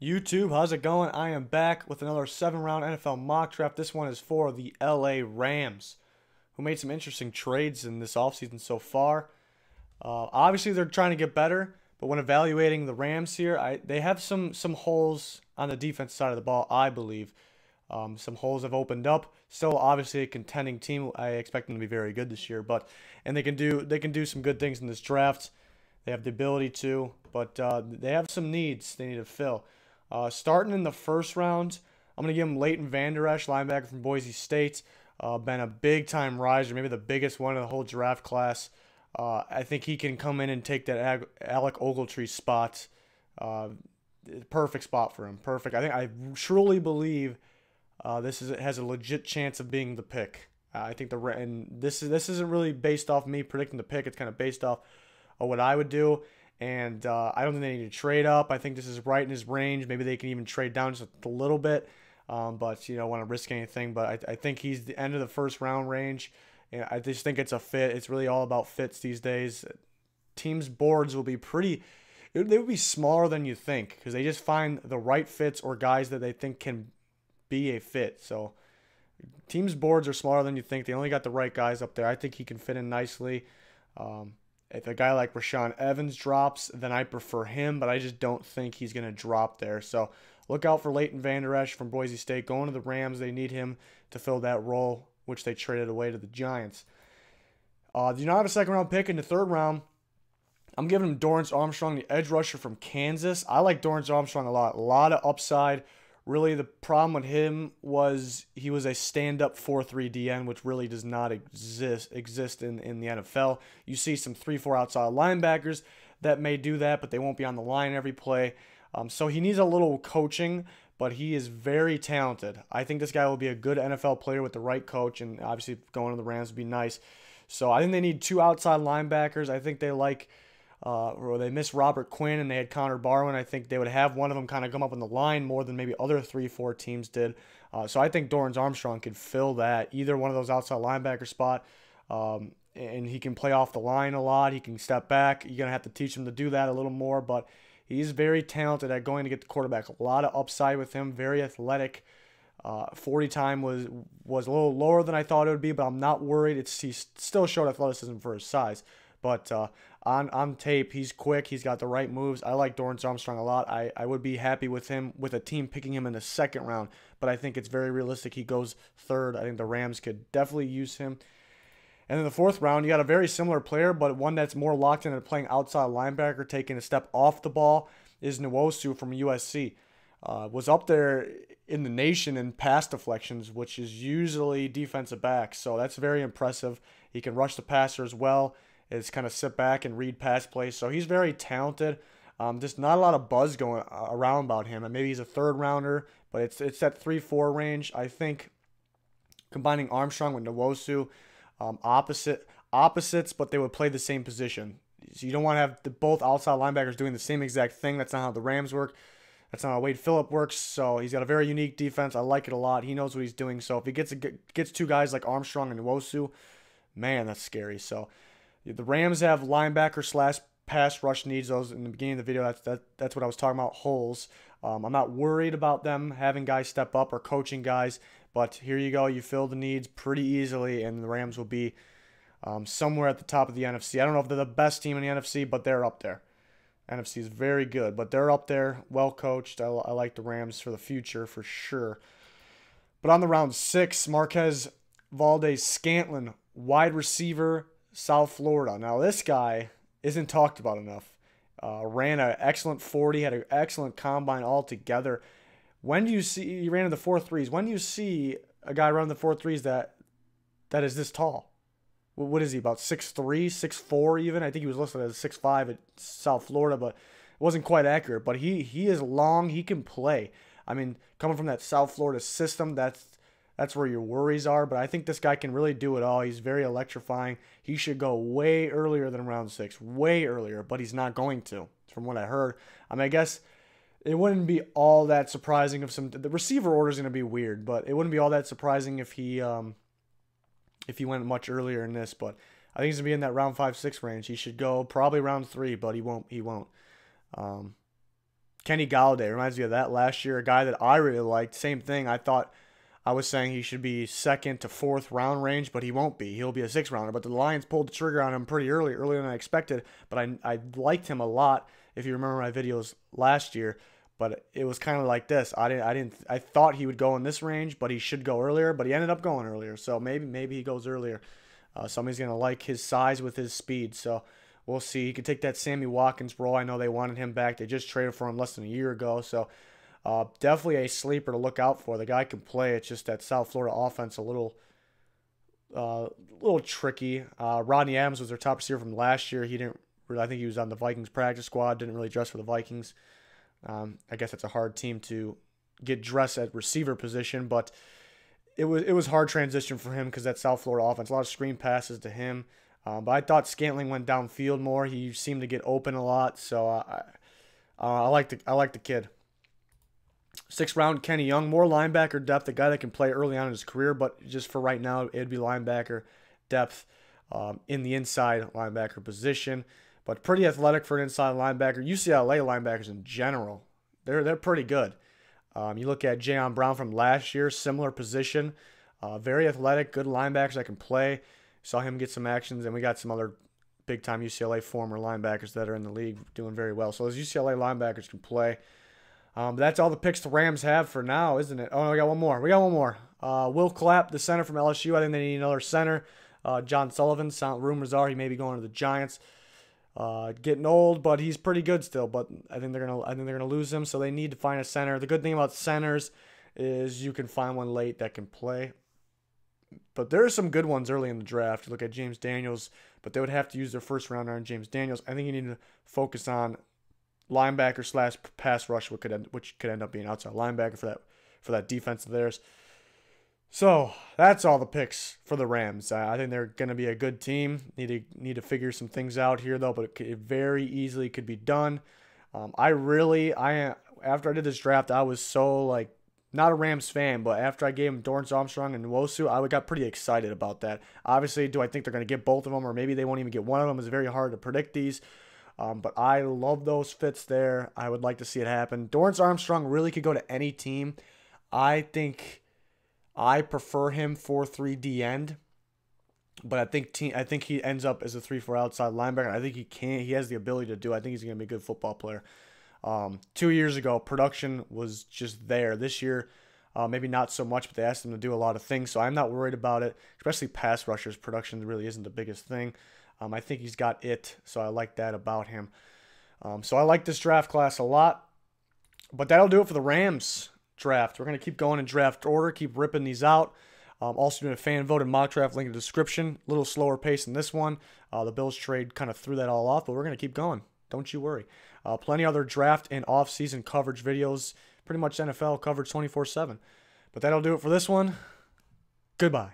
YouTube, how's it going? I am back with another 7 round NFL mock draft. This one is for the LA Rams, who made some interesting trades in this offseason so far. Obviously, they're trying to get better, but when evaluating the Rams here, they have some holes on the defense side of the ball, I believe. Some holes have opened up. Still, obviously, a contending team. I expect them to be very good this year, and they can do some good things in this draft. They have the ability to, but they have some needs they need to fill. Starting in the first round, I'm going to give him Leighton Vander Esch, linebacker from Boise State. Been a big-time riser, maybe the biggest one in the whole draft class. I think he can come in and take that Alec Ogletree spot. Perfect spot for him. Perfect. I truly believe has a legit chance of being the pick. I think and this isn't really based off me predicting the pick. It's kind of based off of what I would do. And I don't think they need to trade up. I think this is right in his range. Maybe they can even trade down just a little bit. But you don't want to risk anything. But I think he's the end of the first round range. And I just think it's a fit. It's really all about fits these days. Teams' boards will be they would be smaller than you think because they just find the right fits or guys that they think can be a fit. So teams' boards are smaller than you think. They only got the right guys up there. I think he can fit in nicely. If a guy like Rashaan Evans drops, then I prefer him, but I just don't think he's going to drop there. So look out for Leighton Vander Esch from Boise State. Going to the Rams, they need him to fill that role, which they traded away to the Giants. Do not have a second-round pick in the third round. I'm giving him Dorrance Armstrong, the edge rusher from Kansas. I like Dorrance Armstrong a lot. A lot of upside. Really, the problem with him was he was a stand-up 4-3 DN, which really does not exist in the NFL. You see some 3-4 outside linebackers that may do that, but they won't be on the line every play. So he needs a little coaching, but he is very talented. I think this guy will be a good NFL player with the right coach, and obviously going to the Rams would be nice. So I think they need two outside linebackers. I think or they missed Robert Quinn and they had Connor Barwin. I think they would have one of them kind of come up on the line more than maybe other 3-4 teams did. So I think Dorrance Armstrong could fill that, either one of those outside linebacker spot, and he can play off the line a lot. He can step back. You're going to have to teach him to do that a little more, but he's very talented at going to get the quarterback. A lot of upside with him, very athletic. 40 time was a little lower than I thought it would be, but I'm not worried. He still showed athleticism for his size. But on tape, he's quick. He's got the right moves. I like Dorrance Armstrong a lot. I would be happy with him, with a team picking him in the second round. But I think it's very realistic he goes third. I think the Rams could definitely use him. And in the fourth round, you got a very similar player, but one that's more locked in at playing outside linebacker, taking a step off the ball, is Nwosu from USC. Was up there in the nation in pass deflections, which is usually defensive backs. So that's very impressive. He can rush the passer as well. It's kind of sit back and read pass plays. So he's very talented. Just not a lot of buzz going around about him. And maybe he's a third rounder, but it's that 3-4 range. I think combining Armstrong with Nwosu, opposites, but they would play the same position. So you don't want to have both outside linebackers doing the same exact thing. That's not how the Rams work. That's not how Wade Phillip works. So he's got a very unique defense. I like it a lot. He knows what he's doing. So if he gets two guys like Armstrong and Nwosu, man, that's scary. So the Rams have linebacker / pass rush needs. Those in the beginning of the video. That's what I was talking about. Holes. I'm not worried about them having guys step up or coaching guys. But here you go. You fill the needs pretty easily, and the Rams will be somewhere at the top of the NFC. I don't know if they're the best team in the NFC, but they're up there. NFC is very good, but they're up there, well coached. I like the Rams for the future for sure. But on the round 6, Marquez Valdez-Scantling, wide receiver, South Florida. Now this guy isn't talked about enough. Ran an excellent 40, had an excellent combine altogether. When do you see he ran in the 4.3s? When do you see a guy run the 4.3s that is this tall? What is he, about 6'3", 6'4" even? I think he was listed as 6'5" at South Florida, but it wasn't quite accurate. But he is long. He can play. I mean, coming from that South Florida system, that's where your worries are. But I think this guy can really do it all. He's very electrifying. He should go way earlier than round 6, way earlier, but he's not going to, from what I heard. I mean, I guess it wouldn't be all that surprising if the receiver order is going to be weird, but it wouldn't be all that surprising if he went much earlier in this, but I think he's going to be in that round 5-6 range. He should go probably round 3, but he won't. Kenny Galladay reminds me of that last year, a guy that I really liked. Same thing. I was saying he should be second to fourth round range, but he won't be. He'll be a sixth rounder. But the Lions pulled the trigger on him pretty earlier than I expected. But I liked him a lot, if you remember my videos last year. But it was kind of like this. I thought he would go in this range, but he should go earlier. But he ended up going earlier. So maybe he goes earlier. Somebody's gonna like his size with his speed. So we'll see. He could take that Sammy Watkins role. I know they wanted him back. They just traded for him less than a year ago. So definitely a sleeper to look out for. The guy can play. It's just that South Florida offense a little tricky. Rodney Adams was their top receiver from last year. He didn't really, I think he was on the Vikings practice squad. Didn't really dress for the Vikings. I guess it's a hard team to get dressed at receiver position, but it was hard transition for him because that South Florida offense, a lot of screen passes to him. But I thought Scantling went downfield more. He seemed to get open a lot, so I like the kid. Sixth round, Kenny Young, more linebacker depth, a guy that can play early on in his career, but just for right now, it'd be linebacker depth in the inside linebacker position. But pretty athletic for an inside linebacker. UCLA linebackers in general, they're pretty good. You look at Jayon Brown from last year, similar position, very athletic, good linebackers that can play. Saw him get some actions, and we got some other big-time UCLA former linebackers that are in the league doing very well. So those UCLA linebackers can play. That's all the picks the Rams have for now, isn't it? Oh, we got one more. Will Clapp, the center from LSU. I think they need another center. John Sullivan, rumors are he may be going to the Giants. Getting old, but he's pretty good still. But I think they're gonna lose him, so they need to find a center. The good thing about centers is you can find one late that can play. But there are some good ones early in the draft. You look at James Daniels, but they would have to use their first rounder on James Daniels. I think you need to focus on linebacker / pass rush, which could end up being outside linebacker for that defense of theirs. So that's all the picks for the Rams. I think they're going to be a good team. Need to figure some things out here though, but it very easily could be done. After I did this draft, I was so not a Rams fan, but after I gave him Dorrance Armstrong and Nwosu, I got pretty excited about that. Obviously, do I think they're going to get both of them, or maybe they won't even get one of them? It's very hard to predict these. But I love those fits there. I would like to see it happen. Dorrance Armstrong really could go to any team. I think I prefer him 4-3 D end, but I think he ends up as a 3-4 outside linebacker. I think he has the ability to do it. I think he's going to be a good football player. 2 years ago, production was just there. This year, maybe not so much, but they asked him to do a lot of things, so I'm not worried about it, especially pass rushers. Production really isn't the biggest thing. I think he's got it, so I like that about him. So I like this draft class a lot, but that'll do it for the Rams draft. We're going to keep going in draft order, keep ripping these out. Also doing a fan-voted mock draft, link in the description. A little slower pace than this one. The Bills trade kind of threw that all off, but we're going to keep going. Don't you worry. Plenty other draft and off-season coverage videos. Pretty much NFL coverage 24/7. But that'll do it for this one. Goodbye.